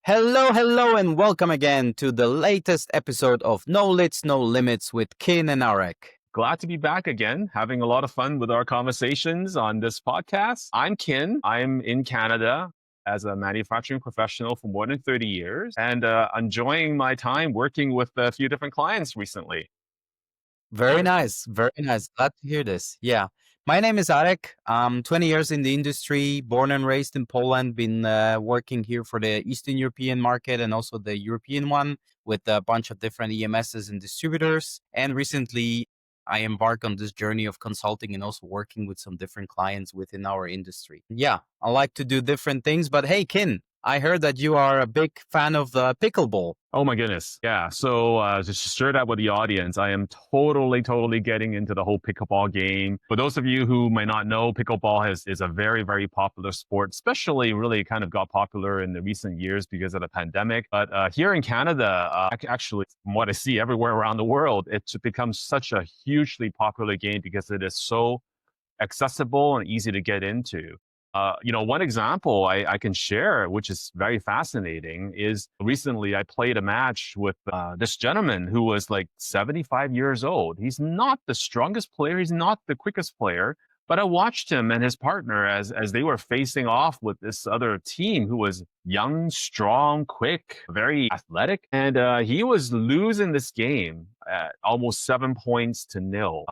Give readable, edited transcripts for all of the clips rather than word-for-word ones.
Hello, hello, and welcome again to the latest episode of No Lits, No Limits with Kin and Arek. Glad to be back again, having a lot of fun with our conversations on this podcast. I'm Kin. I'm in Canada as a manufacturing professional for more than 30 years and enjoying my time working with a few different clients recently. Very nice, very nice. Glad to hear this. Yeah. My name is Arek. 20 years in the industry, born and raised in Poland, been working here for the Eastern European market and also the European one with a bunch of different EMSs and distributors. And recently, I embarked on this journey of consulting and also working with some different clients within our industry. Yeah, I like to do different things, but hey, Kin, I heard that you are a big fan of pickleball. Oh my goodness. Yeah. So to share that with the audience, I am totally getting into the whole pickleball game. For those of you who may not know, pickleball is a very popular sport, especially really kind of got popular in the recent years because of the pandemic. But here in Canada, actually, from what I see everywhere around the world, it's become such a hugely popular game because it is so accessible and easy to get into. One example I can share, which is very fascinating, is recently I played a match with this gentleman who was like 75 years old. He's not the strongest player. He's not the quickest player. But I watched him and his partner as they were facing off with this other team who was young, strong, quick, very athletic. And he was losing this game at almost 7 points to 0.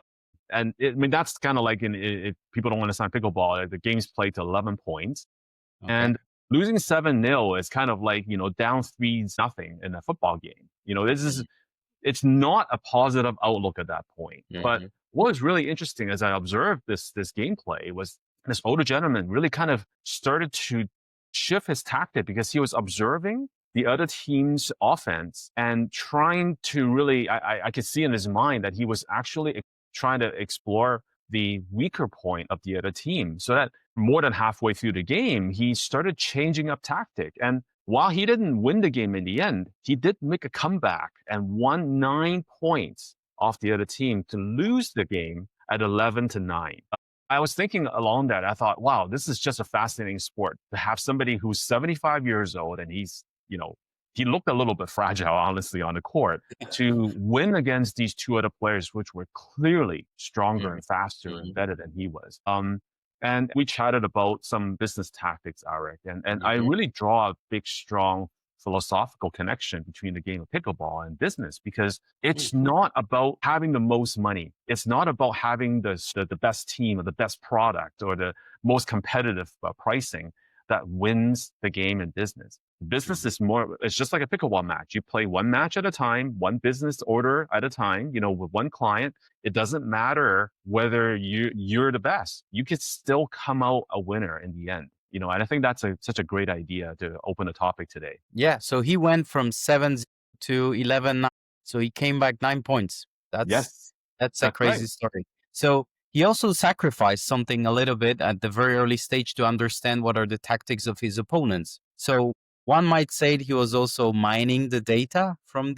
And that's kind of like if people don't understand pickleball, like the game's played to 11 points. Okay. And losing 7-0 is kind of like, down 3-0 in a football game. It's not a positive outlook at that point. But what was really interesting as I observed this gameplay was this older gentleman really kind of started to shift his tactic because he was observing the other team's offense and trying to really, I could see in his mind that he was actually trying to explore the weaker point of the other team, so that more than halfway through the game, he started changing up tactic. And while he didn't win the game in the end, he did make a comeback and won 9 points off the other team to lose the game at 11-9. I was thinking along that, I thought, wow, this is just a fascinating sport to have somebody who's 75 years old and he's, he looked a little bit fragile, honestly, on the court to win against these two other players, which were clearly stronger and faster and better than he was. And we chatted about some business tactics, Arek, and I really draw a big, strong philosophical connection between the game of pickleball and business, because it's not about having the most money. It's not about having the best team or the best product or the most competitive pricing that wins the game in business. Business is it's just like a pickleball match. You play one match at a time, one business order at a time, with one client. It doesn't matter whether you're the best. You could still come out a winner in the end. And I think that's such a great idea to open the topic today. Yeah. So he went from 7 to 11. So he came back 9 points. That's a crazy story. So he also sacrificed something a little bit at the very early stage to understand what are the tactics of his opponents. So one might say he was also mining the data from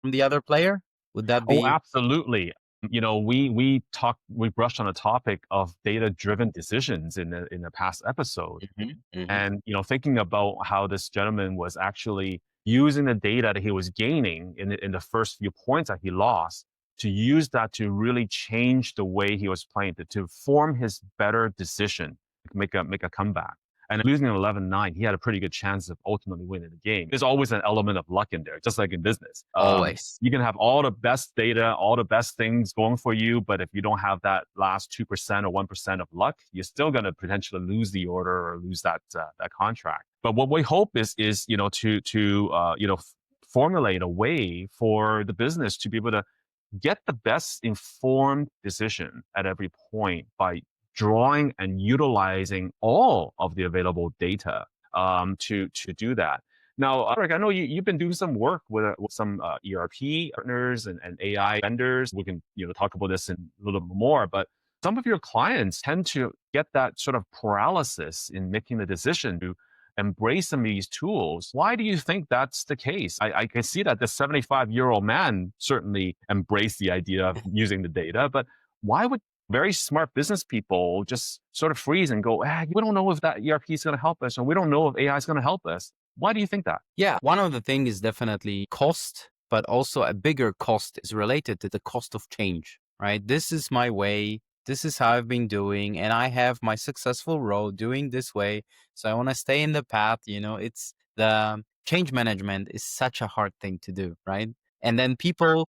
the other player. Would that be? Oh, absolutely. We brushed on a topic of data-driven decisions in the past episode, and thinking about how this gentleman was actually using the data that he was gaining in the first few points that he lost, to use that to really change the way he was playing, to form his better decision, make a comeback. And losing 11-9, he had a pretty good chance of ultimately winning the game. There's always an element of luck in there, just like in business. Always. You can have all the best data, all the best things going for you, but if you don't have that last 2% or 1% of luck, you're still going to potentially lose the order or lose that contract. But what we hope is to formulate a way for the business to be able to get the best informed decision at every point by drawing and utilizing all of the available data to do that. Now, Arek, I know you've been doing some work with some ERP partners and AI vendors. We can talk about this in a little bit more, but some of your clients tend to get that sort of paralysis in making the decision to embrace some of these tools. Why do you think that's the case? I can see that the 75-year-old man certainly embraced the idea of using the data, but why would very smart business people just sort of freeze and go, we don't know if that ERP is going to help us, or we don't know if AI is going to help us? Why do you think that? Yeah, one of the things is definitely cost, but also a bigger cost is related to the cost of change, right? This is my way. This is how I've been doing, and I have my successful road doing this way. So I want to stay in the path. It's the change management is such a hard thing to do, right? And then people,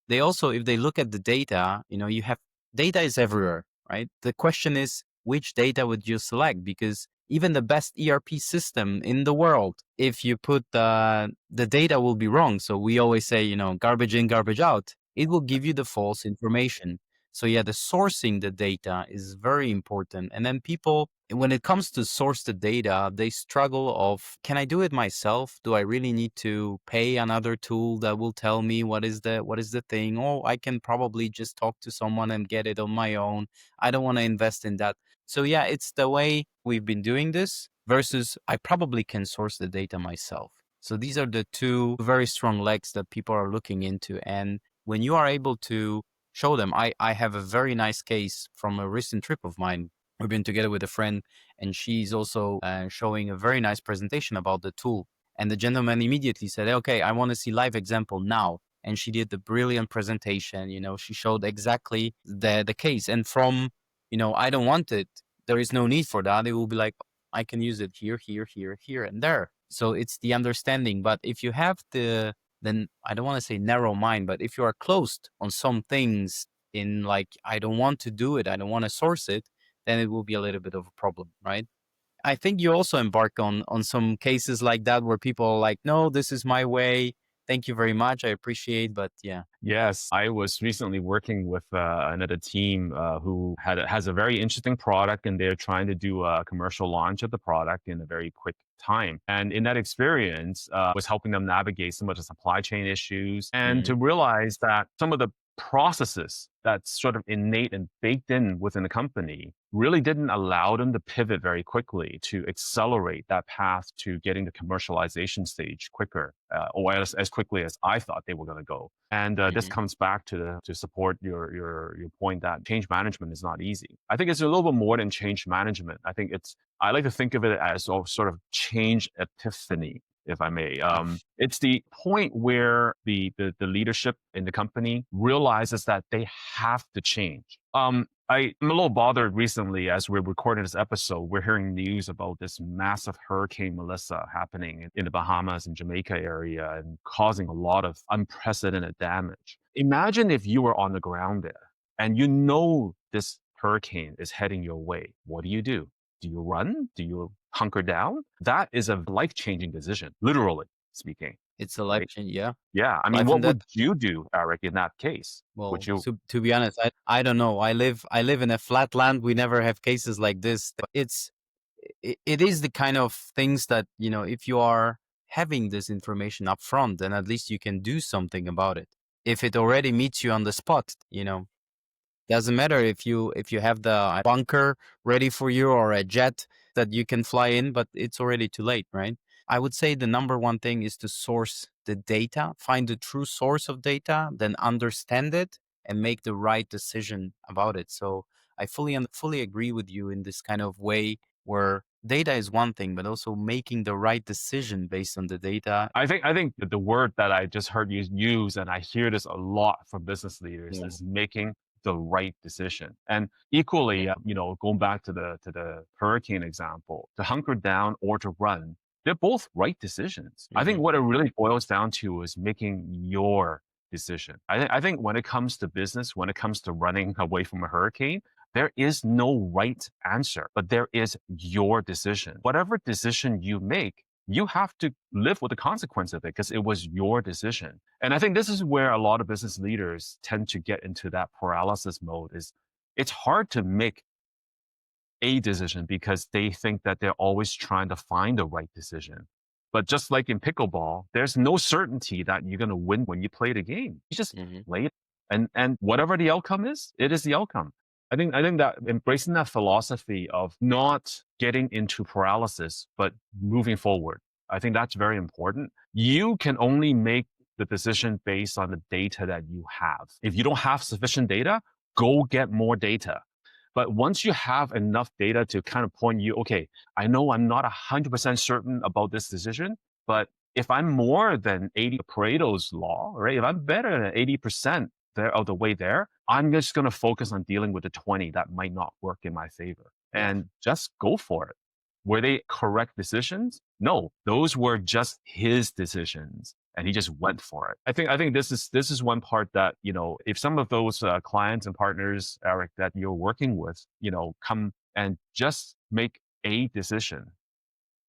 they also, if they look at the data, you have data is everywhere, right? The question is, which data would you select? Because even the best ERP system in the world, if you put the data will be wrong. So we always say, garbage in, garbage out. It will give you the false information. So yeah, the sourcing the data is very important. And then people, when it comes to source the data, they struggle of, can I do it myself? Do I really need to pay another tool that will tell me what is the thing? Oh, I can probably just talk to someone and get it on my own. I don't want to invest in that. So yeah, it's the way we've been doing this versus I probably can source the data myself. So these are the two very strong legs that people are looking into. And when you are able to show them, I have a very nice case from a recent trip of mine. We've been together with a friend, and she's also showing a very nice presentation about the tool. And the gentleman immediately said, okay, I want to see live example now. And she did the brilliant presentation. She showed exactly the case. And from I don't want it. There is no need for that. It will be like, I can use it here, here, here, here, and there. So it's the understanding. But if you have then I don't want to say narrow mind, but if you are closed on some things in like, I don't want to do it, I don't want to source it, then it will be a little bit of a problem, right? I think you also embark on some cases like that where people are like, no, this is my way. Thank you very much. I appreciate, but yeah. Yes, I was recently working with another team who has a very interesting product, and they're trying to do a commercial launch of the product in a very quick time. And in that experience, was helping them navigate some of the supply chain issues and to Mhm. realize that some of the processes that's sort of innate and baked in within the company really didn't allow them to pivot very quickly to accelerate that path to getting the commercialization stage quicker or as quickly as I thought they were going to go. And this Mhm. comes back to support your point that change management is not easy. I think it's a little bit more than change management. I like to think of it as a sort of change epiphany, if I may. Oh, It's the point where the leadership in the company realizes that they have to change. I'm a little bothered recently as we're recording this episode. We're hearing news about this massive Hurricane Melissa happening in the Bahamas and Jamaica area and causing a lot of unprecedented damage. Imagine if you were on the ground there and you know this hurricane is heading your way. What do you do? Do you run? Do you hunker down? That is a life changing decision, literally speaking, it's a life right? change. Yeah. Yeah. I mean, Life what and death. would you do, Eric, in that case? Would Well, you? to be honest, I don't know. I live in a flat land. We never have cases like this. It is the kind of things that, if you are having this information up front, then at least you can do something about it. If it already meets you on the spot, doesn't matter if you have the bunker ready for you or a jet that you can fly in, but it's already too late, right? I would say the number one thing is to source the data, find the true source of data, then understand it and make the right decision about it. So I fully agree with you in this kind of way where data is one thing, but also making the right decision based on the data. I think that the word that I just heard you use, and I hear this a lot from business leaders, Yeah. is making the right decision. And equally, going back to the hurricane example, to hunker down or to run, they're both right decisions. I think Mhm. what it really boils down to is making your decision. I think when it comes to business, when it comes to running away from a hurricane, there is no right answer, but there is your decision. Whatever decision you make, you have to live with the consequence of it because it was your decision. And I think this is where a lot of business leaders tend to get into that paralysis mode is it's hard to make a decision because they think that they're always trying to find the right decision. But just like in pickleball, there's no certainty that you're going to win when you play the game. You just Mhm. play it, and whatever the outcome is, it is the outcome. I think that embracing that philosophy of not getting into paralysis but moving forward, I think that's very important. You can only make the decision based on the data that you have. If you don't have sufficient data, go get more data. But once you have enough data to kind of point you, okay, I know I'm not 100% certain about this decision, But if I'm more than 80 Pareto's law, right? If I'm better than 80% there of the way there, I'm just going to focus on dealing with the 20 that might not work in my favor Yeah. and just go for it. Were they correct decisions? No, those were just his decisions, and he just went for it. I think this is one part that, if some of those clients and partners, Eric, that you're working with, come and just make a decision,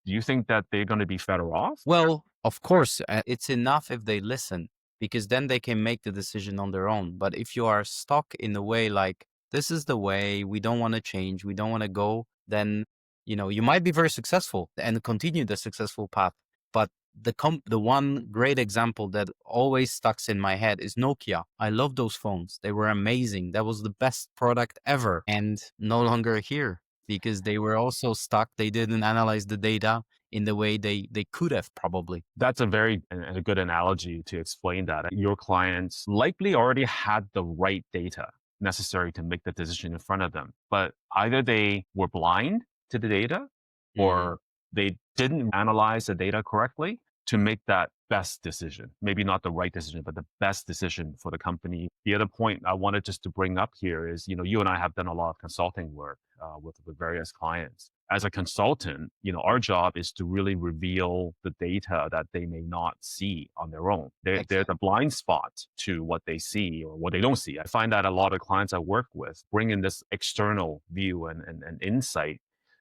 do you think that they're going to be better off? Well, of course, it's enough if they listen because then they can make the decision on their own. But if you are stuck in the way, like, this is the way, we don't want to change, we don't want to go, then, you might be very successful and continue the successful path. But the one great example that always sticks in my head is Nokia. I love those phones. They were amazing. That was the best product ever and no longer here because they were also stuck. They didn't analyze the data in the way they could have probably. That's a very and a good analogy to explain that. Your clients likely already had the right data necessary to make the decision in front of them, but either they were blind to the data Mhm. or they didn't analyze the data correctly to make that best decision. Maybe not the right decision, but the best decision for the company. The other point I wanted just to bring up here is, you and I have done a lot of consulting work with various clients. As a consultant, our job is to really reveal the data that they may not see on their own. There's Exactly. a blind spot to what they see or what they don't see. I find that a lot of clients I work with bring in this external view and insight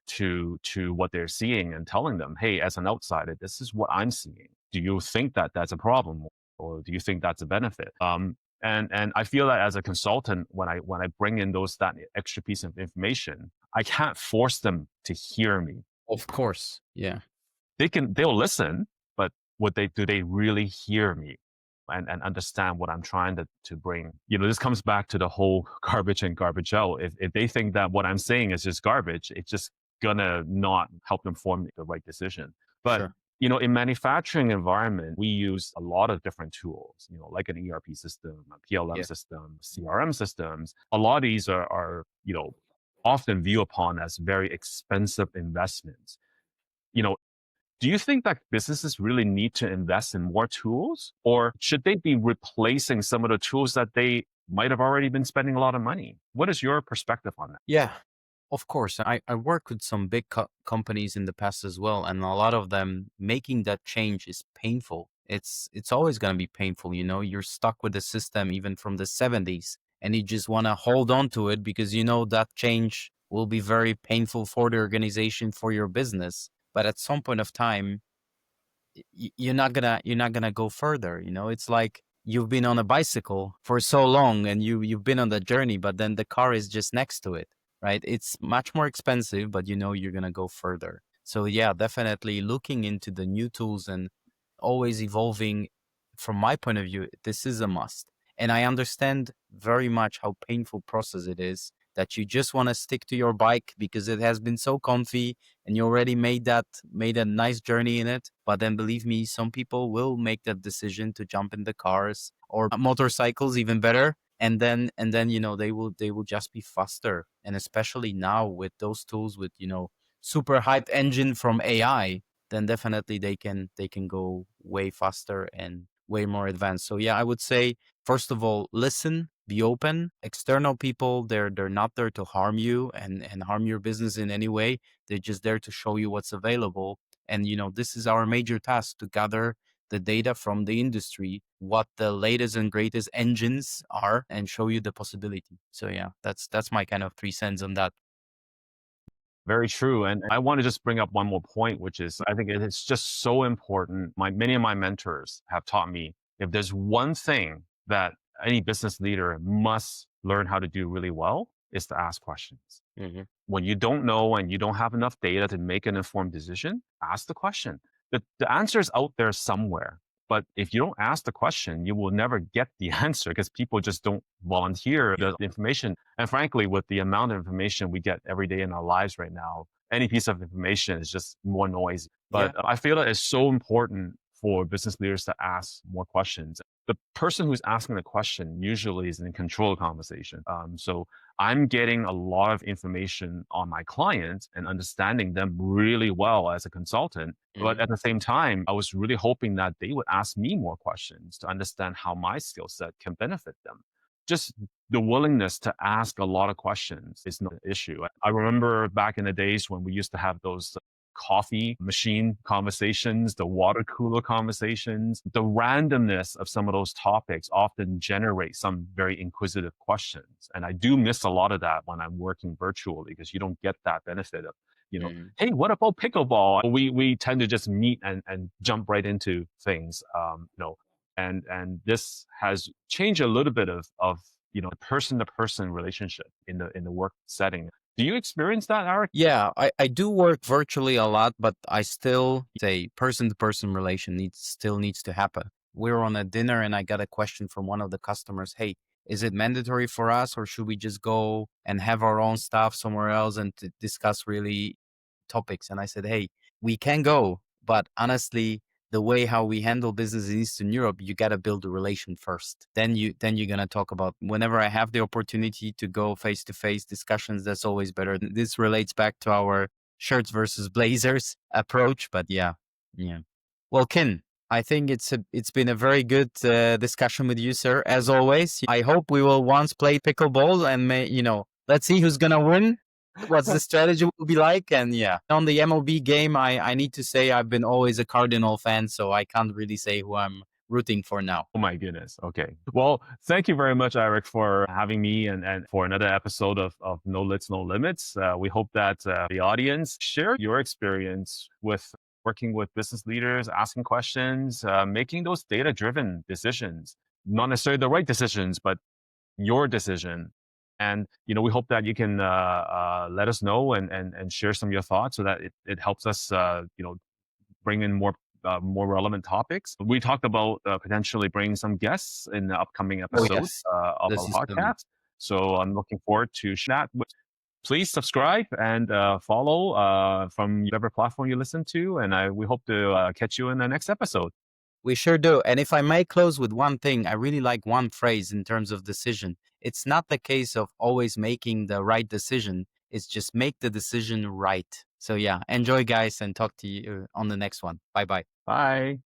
to what they're seeing and telling them, hey, as an outsider, this is what I'm seeing. Do you think that that's a problem, or do you think that's a benefit? And I feel that as a consultant, when I bring in that extra piece of information, I can't force them to hear me. Of course. Yeah. They'll listen, but do they really hear me and understand what I'm trying to bring? This comes back to the whole garbage in, garbage out. If they think that what I'm saying is just garbage, it's just gonna not help them form the right decision. But Sure. in manufacturing environment, we use a lot of different tools, like an ERP system, a PLM Yeah. system, CRM systems. A lot of these are often viewed upon as very expensive investments. You know, do you think that businesses really need to invest in more tools, or should they be replacing some of the tools that they might have already been spending a lot of money? What is your perspective on that? Yeah. Of course. I worked with some big companies in the past as well, and a lot of them making that change is painful. It's always going to be painful. You're stuck with the system even from the 70s, and you just want to hold on to it because that change will be very painful for the organization, for your business. But at some point of time, you're not gonna go further. It's like you've been on a bicycle for so long and you've been on the journey, but then the car is just next to it, right? It's much more expensive, but you're gonna go further. So yeah, definitely looking into the new tools and always evolving. From my point of view, this is a must, and I understand very much how painful process it is, that you just want to stick to your bike because it has been so comfy and you already made a nice journey in it. But then believe me, some people will make that decision to jump in the cars or motorcycles, even better. And then they will just be faster. And especially now with those tools, with super hyped engine from AI, then definitely they can go way faster and way more advanced. So yeah, I would say, first of all, listen, be open. External people, they're not there to harm you and harm your business in any way. They're just there to show you what's available. And this is our major task, to gather the data from the industry, what the latest and greatest engines are, and show you the possibility. So yeah, that's my kind of 3 cents on that. Very true. And I want to just bring up one more point, which is I think it's just so important. Many of my mentors have taught me, if there's one thing that any business leader must learn how to do really well, is to ask questions. Hmm. When you don't know and you don't have enough data to make an informed decision, ask the question. The answer is out there somewhere. But if you don't ask the question, you will never get the answer because people just don't volunteer the information. And frankly, with the amount of information we get every day in our lives right now, any piece of information is just more noise. Yeah. But I feel that it's so important for business leaders to ask more questions. the person who's asking the question usually is in control of conversation. So I'm getting a lot of information on my clients and understanding them really well as a consultant. But Mhm. at the same time, I was really hoping that they would ask me more questions to understand how my skill set can benefit them. Just the willingness to ask a lot of questions is not an issue. I remember back in the days when we used to have those coffee machine conversations, the water cooler conversations, the randomness of some of those topics often generate some very inquisitive questions. And I do miss a lot of that when I'm working virtually because you don't get that benefit of, Mhm. hey, what about pickleball? We tend to just meet and jump right into things, and this has changed a little bit of person to person relationship in the work setting. Do you experience that, Eric? Yeah, I do work virtually a lot, but I still say person to person relation still needs to happen. We're on a dinner and I got a question from one of the customers. Hey, is it mandatory for us or should we just go and have our own stuff somewhere else and to discuss really topics? And I said, hey, we can go, but honestly, the way how we handle business in Eastern Europe, you got to build a relation first. Then you're gonna talk about whenever I have the opportunity to go face to face discussions. That's always better. This relates back to our shirts versus blazers approach. But yeah, yeah. Well, Kin, I think it's been a very good discussion with you, sir. As always, I hope we will once play pickleball and let's see who's gonna win. What's the strategy will be like? And yeah, on the MLB game, I need to say I've been always a Cardinal fan, so I can't really say who I'm rooting for now. Oh my goodness. Okay. Well, thank you very much, Eric, for having me and for another episode of No Lits, No Limits. We hope that the audience share your experience with working with business leaders, asking questions, making those data driven decisions, not necessarily the right decisions, but your decision. And we hope that you can let us know and share some of your thoughts so that it helps us bring in more relevant topics. We talked about potentially bringing some guests in the upcoming Oh episodes yes, of this our is coming. podcast. So I'm looking forward to that. Please subscribe and follow from whatever platform you listen to. And we hope to catch you in the next episode. We sure do. And if I may close with one thing, I really like one phrase in terms of decision. It's not the case of always making the right decision. It's just make the decision right. So yeah, enjoy guys and talk to you on the next one. Bye bye. Bye.